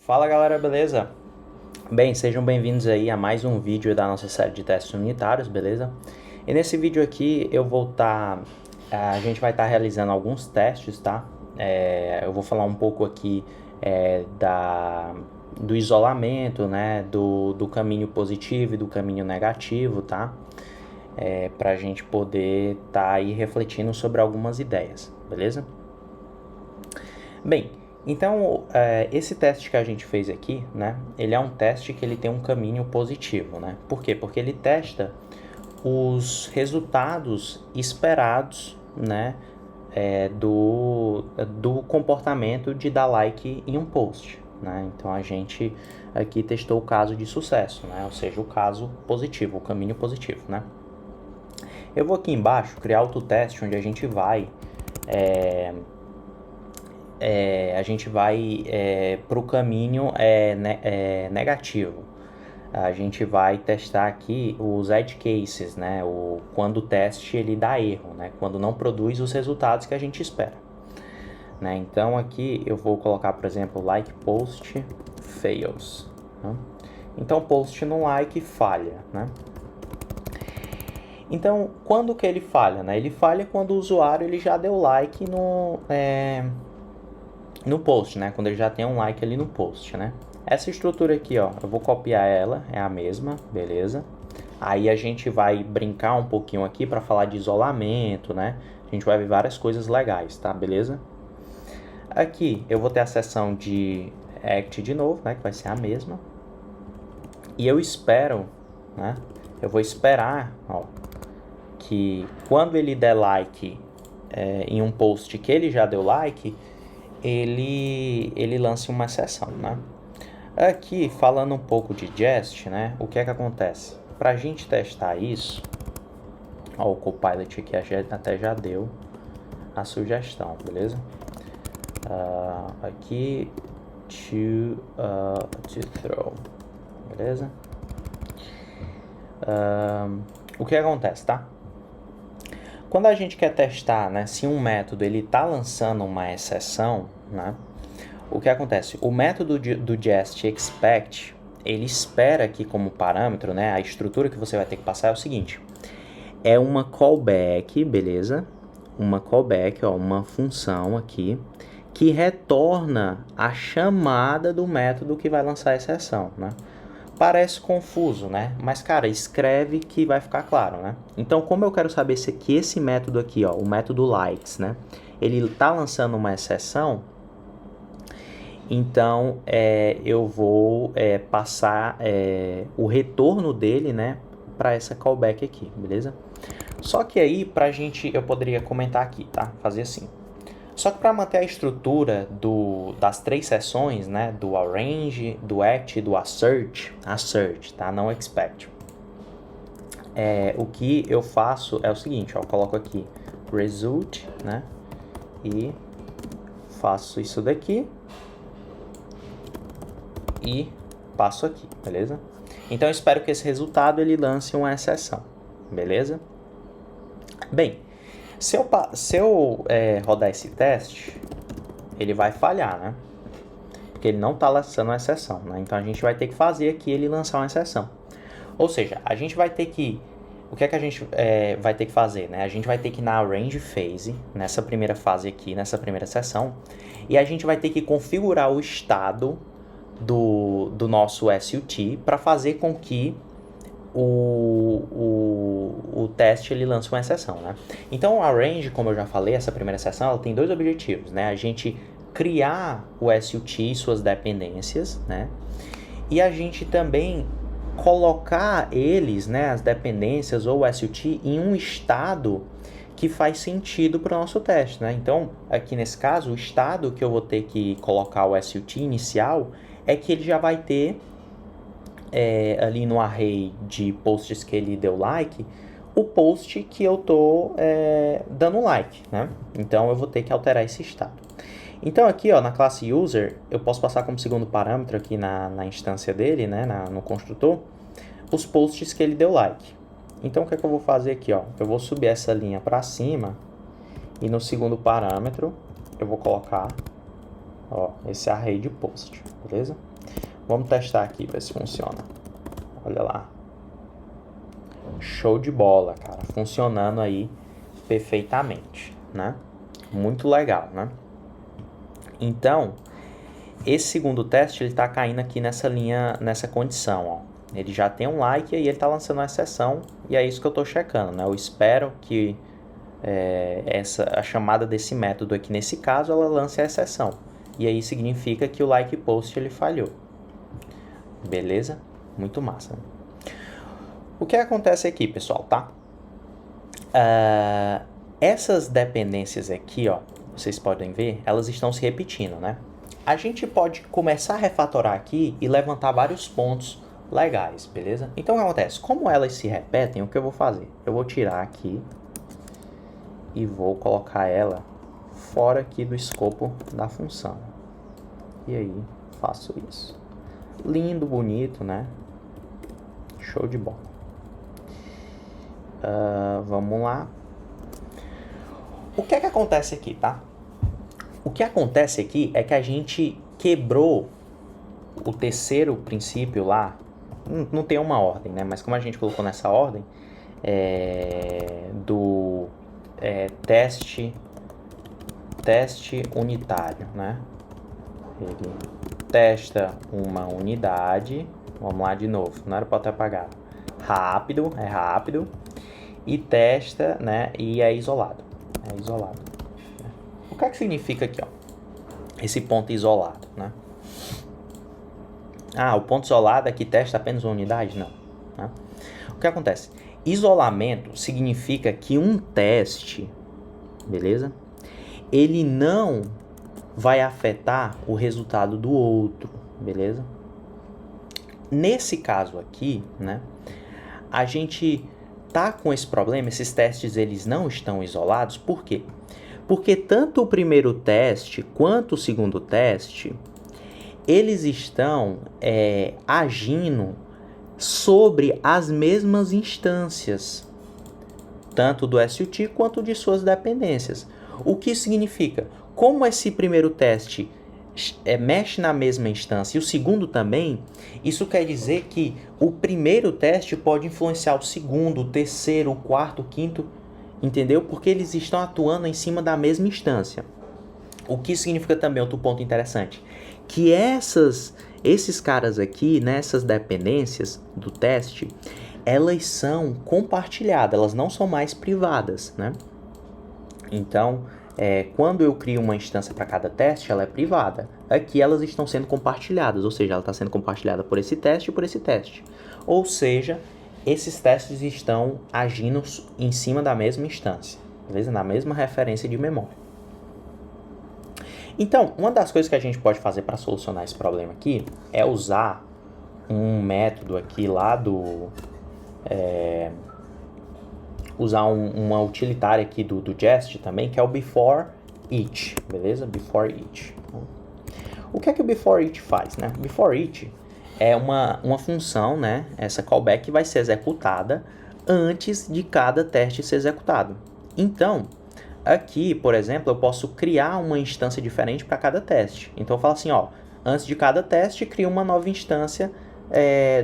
Fala galera, beleza? Bem, sejam bem-vindos aí a mais um vídeo da nossa série de testes unitários, beleza? E nesse vídeo aqui a gente vai estar realizando alguns testes, tá? Eu vou falar um pouco aqui do isolamento, né? Do caminho positivo e do caminho negativo, tá? Para a gente poder estar aí refletindo sobre algumas ideias, beleza? Bem, então esse teste que a gente fez aqui, né? Ele é um teste que ele tem um caminho positivo, né? Por quê? Porque ele testa os resultados esperados, né? Do comportamento de dar like em um post, né? Então a gente aqui testou o caso de sucesso, né? Ou seja, o caso positivo, o caminho positivo, né? Eu vou aqui embaixo criar outro teste onde a gente vai para o caminho negativo. A gente vai testar aqui os edge cases, né? Quando o teste ele dá erro, né? Quando não produz os resultados que a gente espera, né? Então aqui eu vou colocar, por exemplo, like post fails, né? Então post no like falha, né? Então quando que ele falha, né? Ele falha quando o usuário ele já deu like no post, né? Quando ele já tem um like ali no post, né? Essa estrutura aqui, ó, eu vou copiar ela, é a mesma, beleza? Aí a gente vai brincar um pouquinho aqui para falar de isolamento, né? A gente vai ver várias coisas legais, tá? Beleza? Aqui eu vou ter a seção de act de novo, né? Que vai ser a mesma. E eu espero, né? Eu vou esperar, ó, que quando ele der like em um post que ele já deu like, ele lance uma exceção, né? Aqui, falando um pouco de jest, né? O que é que acontece? Para a gente testar isso, ó, o Copilot aqui até já deu a sugestão, beleza? Aqui, to throw, beleza? O que acontece, tá? Quando a gente quer testar, né, se um método ele tá lançando uma exceção, né? O que acontece? O método do jest expect, ele espera aqui como parâmetro, né? A estrutura que você vai ter que passar é o seguinte: é uma callback, beleza? Uma callback, ó, uma função aqui que retorna a chamada do método que vai lançar a exceção, né? Parece confuso, né? Mas, cara, escreve que vai ficar claro, né? Então, como eu quero saber se que esse método aqui, ó, o método likes, né? Ele tá lançando uma exceção, então eu vou passar o retorno dele, né? Para essa callback aqui, beleza? Só que aí, eu poderia comentar aqui, tá? Fazer assim. Só que para manter a estrutura das três seções, né, do arrange, do act e do assert, tá, não expect, o que eu faço é o seguinte, ó, eu coloco aqui result, né, e faço isso daqui e passo aqui, beleza? Então eu espero que esse resultado ele lance uma exceção, beleza? Bem, se eu rodar esse teste, ele vai falhar, né? Porque ele não está lançando uma exceção, né? Então a gente vai ter que fazer aqui ele lançar uma exceção. Ou seja, a gente vai ter que... O que é que a gente vai ter que fazer, né? A gente vai ter que ir na arrange phase, nessa primeira fase aqui, nessa primeira seção, e a gente vai ter que configurar o estado do nosso SUT para fazer com que o teste ele lança uma exceção, né? Então, a range, como eu já falei, essa primeira seção, ela tem dois objetivos, né? A gente criar o SUT e suas dependências, né? E a gente também colocar eles, né, as dependências ou o SUT em um estado que faz sentido para o nosso teste, né? Então, aqui nesse caso, o estado que eu vou ter que colocar o SUT inicial é que ele já vai ter ali no array de posts que ele deu like, o post que eu tô dando like, né? Então eu vou ter que alterar esse estado. Então aqui, ó, na classe user, eu posso passar como segundo parâmetro aqui na instância dele, né, no construtor, os posts que ele deu like. Então o que é que eu vou fazer aqui, ó? Eu vou subir essa linha para cima e no segundo parâmetro eu vou colocar, ó, esse array de post, beleza? Vamos testar aqui, ver se funciona. Olha lá. Show de bola, cara. Funcionando aí perfeitamente, né? Muito legal, né? Então, esse segundo teste, ele tá caindo aqui nessa linha, nessa condição, ó. Ele já tem um like e ele tá lançando uma exceção, e é isso que eu tô checando, né? Eu espero que a chamada desse método aqui, nesse caso, ela lance a exceção. E aí significa que o like post, ele falhou. Beleza? Muito massa. O que acontece aqui, pessoal, tá? Essas dependências aqui, ó, vocês podem ver, elas estão se repetindo, né? A gente pode começar a refatorar aqui e levantar vários pontos legais, beleza? Então, o que acontece? Como elas se repetem, o que eu vou fazer? Eu vou tirar aqui e vou colocar ela fora aqui do escopo da função. E aí, faço isso. Lindo, bonito, né? Show de bola. Vamos lá. O que é que acontece aqui, tá? O que acontece aqui é que a gente quebrou o terceiro princípio lá. Não tem uma ordem, né? Mas como a gente colocou nessa ordem, do teste unitário, né? Ele testa uma unidade. Vamos lá de novo, não era para ter apagado. Rápido, é rápido. E testa, né? E é isolado. É isolado. O que é que significa aqui, ó? Esse ponto isolado, né? O ponto isolado é que testa apenas uma unidade? Não. Né? O que acontece? Isolamento significa que um teste, beleza? Ele não vai afetar o resultado do outro, beleza? Nesse caso aqui, né? A gente tá com esse problema, esses testes eles não estão isolados, por quê? Porque tanto o primeiro teste quanto o segundo teste, eles estão agindo sobre as mesmas instâncias, tanto do SUT quanto de suas dependências. O que significa? Como esse primeiro teste mexe na mesma instância e o segundo também, isso quer dizer que o primeiro teste pode influenciar o segundo, o terceiro, o quarto, o quinto, entendeu? Porque eles estão atuando em cima da mesma instância. O que significa também outro ponto interessante, que esses caras aqui, nessas dependências do teste, elas são compartilhadas, elas não são mais privadas, né? Então, quando eu crio uma instância para cada teste, ela é privada. Aqui elas estão sendo compartilhadas, ou seja, ela está sendo compartilhada por esse teste e por esse teste. Ou seja, esses testes estão agindo em cima da mesma instância, beleza? Na mesma referência de memória. Então, uma das coisas que a gente pode fazer para solucionar esse problema aqui é usar um método aqui lá do... usar uma utilitária aqui do Jest também, que é o before each, beleza? Before each. O que é que o before each faz, né? Before each é uma função, né? Essa callback vai ser executada antes de cada teste ser executado. Então, aqui, por exemplo, eu posso criar uma instância diferente para cada teste. Então, eu falo assim, ó, antes de cada teste, cria uma nova instância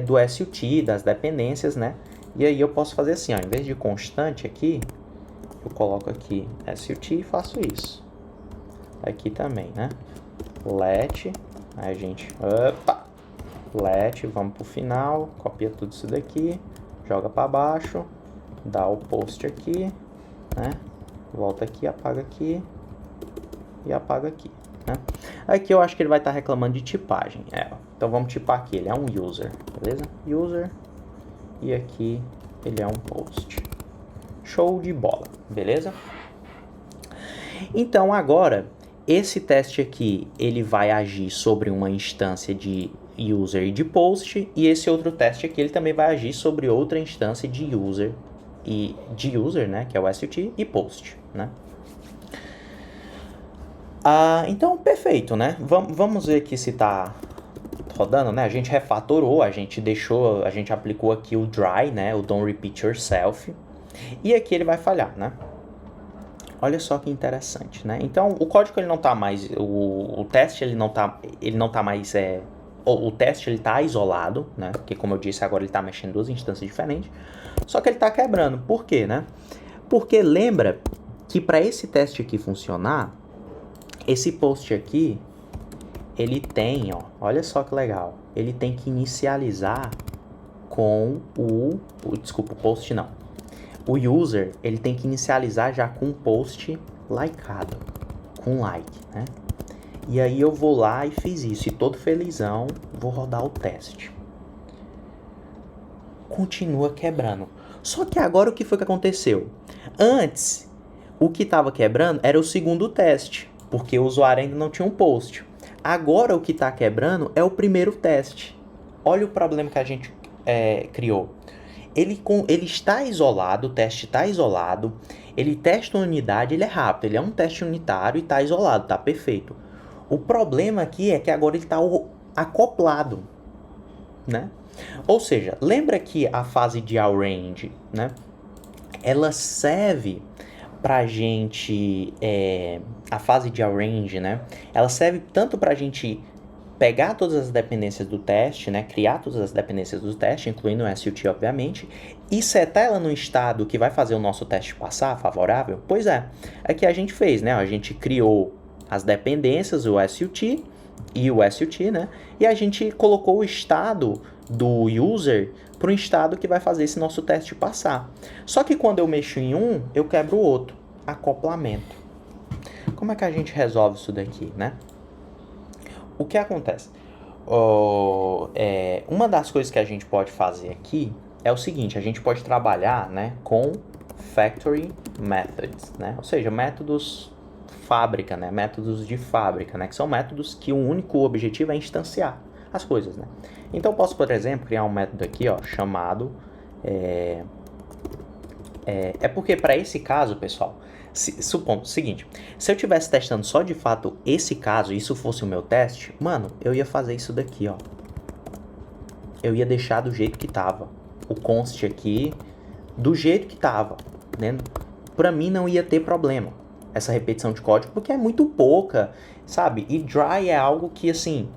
do SUT, das dependências, né? E aí eu posso fazer assim, ó, em vez de constante aqui, eu coloco aqui SUT e faço isso. Aqui também, né? Let, aí a gente, let, vamos pro final, copia tudo isso daqui, joga para baixo, dá o post aqui, né? Volta aqui, apaga aqui e apaga aqui, né? Aqui eu acho que ele vai estar reclamando de tipagem, então vamos tipar aqui, ele é um user, beleza? User. E aqui ele é um post. Show de bola, beleza? Então agora, esse teste aqui, ele vai agir sobre uma instância de user e de post, e esse outro teste aqui, ele também vai agir sobre outra instância de user, né, que é o SUT, e post, né? Então, perfeito, né? Vamos ver aqui se tá rodando, né? A gente refatorou, a gente aplicou aqui o dry, né? O don't repeat yourself. E aqui ele vai falhar, né? Olha só que interessante, né? Então, o código ele não tá mais, o teste ele não tá mais o teste ele está isolado, né? Porque como eu disse, agora ele está mexendo em duas instâncias diferentes. Só que ele está quebrando. Por quê, né? Porque lembra que para esse teste aqui funcionar, esse post aqui, ele tem, ó, olha só que legal, ele tem que inicializar com desculpa, o post não. O user, ele tem que inicializar já com um post likeado, com like, né? E aí eu vou lá e fiz isso, e todo felizão, vou rodar o teste. Continua quebrando. Só que agora o que foi que aconteceu? Antes, o que estava quebrando era o segundo teste, porque o usuário ainda não tinha um post. Agora o que está quebrando é o primeiro teste. Olha o problema que a gente criou. Ele está isolado, o teste está isolado, ele testa uma unidade, ele é rápido, ele é um teste unitário e está isolado, está perfeito. O problema aqui é que agora ele está acoplado, né? Ou seja, lembra que a fase de arrange, né? Ela serve pra gente, a fase de arrange, né? Ela serve tanto pra gente pegar todas as dependências do teste, né? Criar todas as dependências do teste, incluindo o SUT, obviamente, e setar ela no estado que vai fazer o nosso teste passar favorável. Pois é que a gente fez, né? A gente criou as dependências, o SUT e o SUT, né? E a gente colocou o estado do user para um estado que vai fazer esse nosso teste passar. Só que quando eu mexo em um, eu quebro o outro. Acoplamento. Como é que a gente resolve isso daqui, né? O que acontece? Uma das coisas que a gente pode fazer aqui é o seguinte, a gente pode trabalhar, né, com factory methods, né? Ou seja, métodos fábrica, né? Métodos de fábrica, né? Que são métodos que o único objetivo é instanciar as coisas, né? Então eu posso, por exemplo, criar um método aqui, ó, chamado porque para esse caso, pessoal, supondo o seguinte, se eu estivesse testando só de fato esse caso, isso fosse o meu teste, mano, eu ia fazer isso daqui, ó. Eu ia deixar do jeito que tava. O const aqui, do jeito que tava, entendeu? Pra mim não ia ter problema essa repetição de código, porque é muito pouca, sabe? E dry é algo que, assim,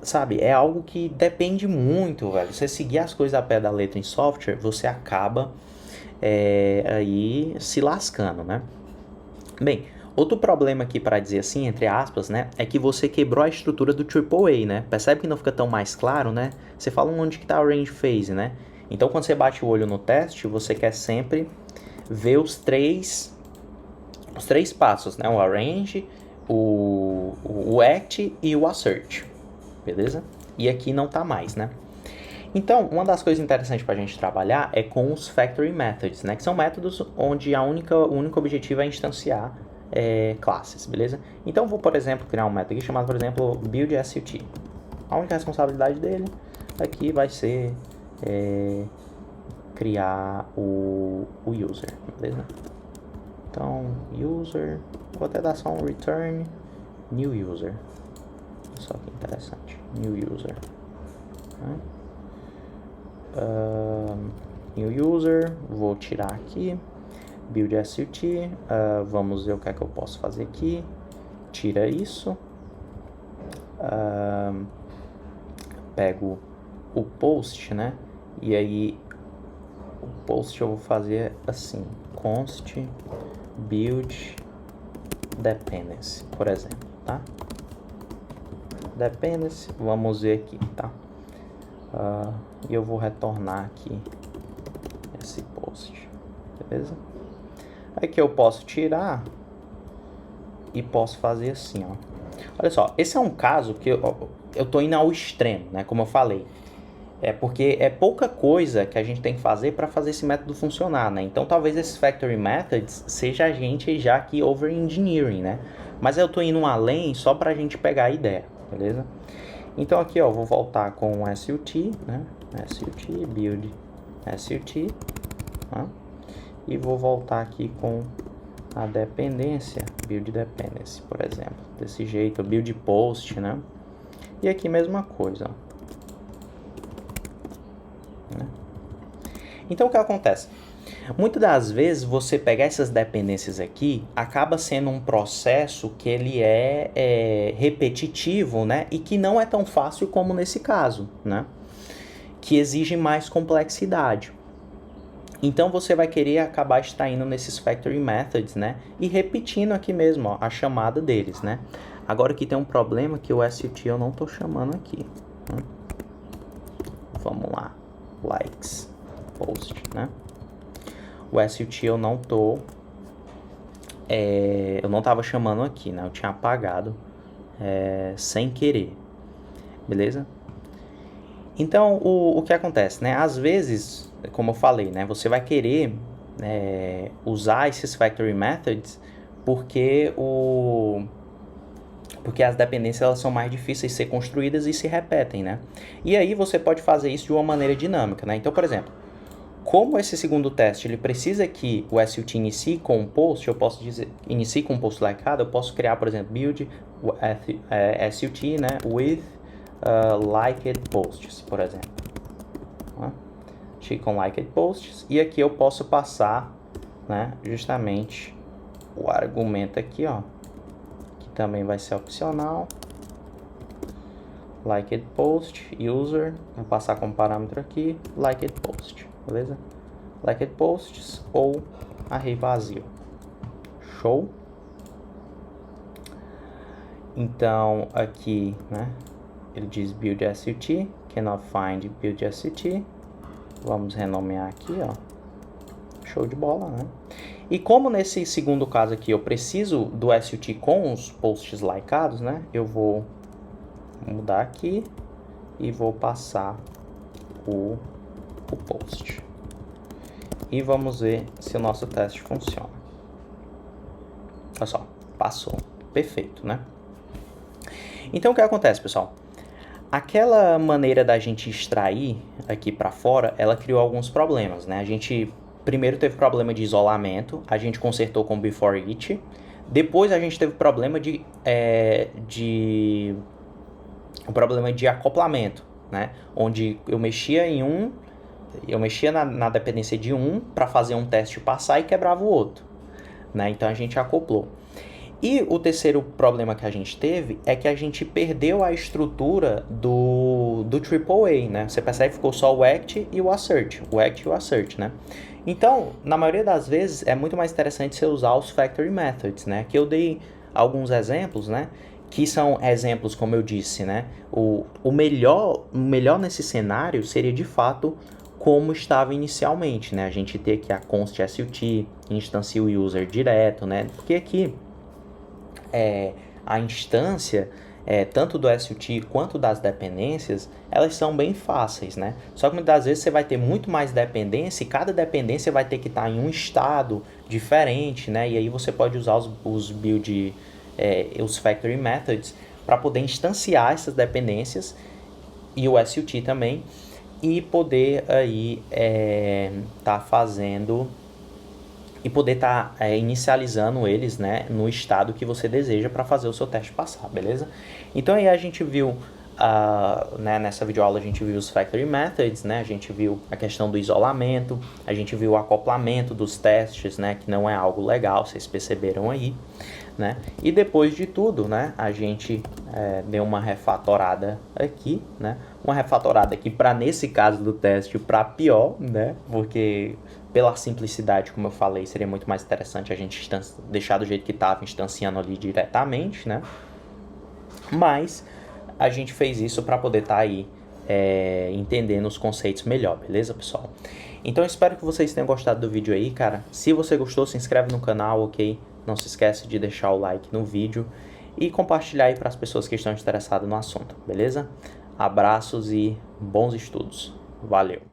sabe, é algo que depende muito, velho. Você seguir as coisas a pé da letra em software, você acaba aí se lascando, né? Bem, outro problema aqui, para dizer assim, entre aspas, né, é que você quebrou a estrutura do AAA, né? Percebe que não fica tão mais claro, né? Você fala onde que tá o range phase, né? Então, quando você bate o olho no teste, você quer sempre ver os três passos, né? O arrange, o act e o assert, beleza? E aqui não tá mais, né? Então, uma das coisas interessantes para a gente trabalhar é com os factory methods, né? Que são métodos onde o único objetivo é instanciar classes, beleza? Então, eu vou, por exemplo, criar um método aqui chamado, por exemplo, buildSUT. A única responsabilidade dele aqui vai ser criar o user, beleza? Então, user, vou até dar só um return new user. Olha só que interessante, new user. Né? New user, vou tirar aqui, build SUT, vamos ver o que é que eu posso fazer aqui, tira isso, pego o post, né, e aí o post eu vou fazer assim, const build dependency, por exemplo, tá, dependency, vamos ver aqui, tá. E eu vou retornar aqui esse post, beleza? Aqui eu posso tirar e posso fazer assim, ó. Olha só, esse é um caso que eu tô indo ao extremo, né? Como eu falei, porque é pouca coisa que a gente tem que fazer para fazer esse método funcionar, né? Então talvez esses factory methods seja a gente já aqui over engineering, né? Mas eu tô indo além só pra gente pegar a ideia, beleza? Então aqui, ó, vou voltar com o SUT, né? SUT, build SUT, tá? E vou voltar aqui com a dependência, build dependency, por exemplo. Desse jeito, build post, né? E aqui mesma coisa, ó. Né? Então o que acontece? Muitas das vezes, você pegar essas dependências aqui, acaba sendo um processo que ele é repetitivo, né? E que não é tão fácil como nesse caso, né? Que exige mais complexidade. Então, você vai querer acabar extraindo nesses factory methods, né? E repetindo aqui mesmo, ó, a chamada deles, né? Agora aqui tem um problema que o SUT eu não estou chamando aqui. Né? Vamos lá. Likes, post, né? O SUT eu não tô... eu não estava chamando aqui, né? Eu tinha apagado sem querer. Beleza? Então, o que acontece, né? Às vezes, como eu falei, né? Você vai querer usar esses factory methods porque as dependências elas são mais difíceis de ser construídas e se repetem, né? E aí você pode fazer isso de uma maneira dinâmica, né? Então, por exemplo, como esse segundo teste ele precisa que o SUT inicie com um post, eu posso dizer, inicie com um post likeado, eu posso criar, por exemplo, build SUT, né, with liked posts, por exemplo. Com liked posts, e aqui eu posso passar, né, justamente o argumento aqui, ó, que também vai ser opcional. Liked post, user, vou passar como parâmetro aqui, liked post, beleza? Liked posts ou array vazio. Show? Então, aqui, né, ele diz build SUT, cannot find build SUT. Vamos renomear aqui, ó. Show de bola, né? E como nesse segundo caso aqui eu preciso do SUT com os posts likeados, né? Eu vou mudar aqui e vou passar o post. E vamos ver se o nosso teste funciona. Olha só, passou. Perfeito, né? Então o que acontece, pessoal? Aquela maneira da gente extrair aqui para fora, ela criou alguns problemas, né? A gente primeiro teve problema de isolamento, a gente consertou com before each. Depois a gente teve problema de acoplamento, né? Onde eu mexia na dependência de um para fazer um teste passar e quebrava o outro, né? Então a gente acoplou. E o terceiro problema que a gente teve é que a gente perdeu a estrutura do AAA, né? Você percebe que ficou só o act e o assert, né? Então, na maioria das vezes, é muito mais interessante você usar os factory methods, né? Que eu dei alguns exemplos, né? Que são exemplos, como eu disse, né? O melhor nesse cenário seria, de fato, como estava inicialmente, né? A gente ter aqui a const SUT, instancie o user direto, né? Porque aqui a instância, tanto do SUT quanto das dependências, elas são bem fáceis, né? Só que muitas vezes você vai ter muito mais dependência e cada dependência vai ter que estar em um estado diferente, né? E aí você pode usar os build, os factory methods para poder instanciar essas dependências e o SUT também e poder aí tá fazendo e poder estar inicializando eles, né, no estado que você deseja para fazer o seu teste passar, beleza? Então aí a gente viu, né, nessa videoaula a gente viu os factory methods, né, a gente viu a questão do isolamento, a gente viu o acoplamento dos testes, né, que não é algo legal, vocês perceberam aí, né? E depois de tudo, né, a gente deu uma refatorada aqui, né? Uma refatorada aqui para, nesse caso do teste, para pior, né? Porque pela simplicidade, como eu falei, seria muito mais interessante a gente deixar do jeito que estava, instanciando ali diretamente, né? Mas a gente fez isso para poder estar aí entendendo os conceitos melhor, beleza, pessoal? Então eu espero que vocês tenham gostado do vídeo aí, cara. Se você gostou, se inscreve no canal, ok? Não se esquece de deixar o like no vídeo e compartilhar aí para as pessoas que estão interessadas no assunto, beleza? Abraços e bons estudos. Valeu!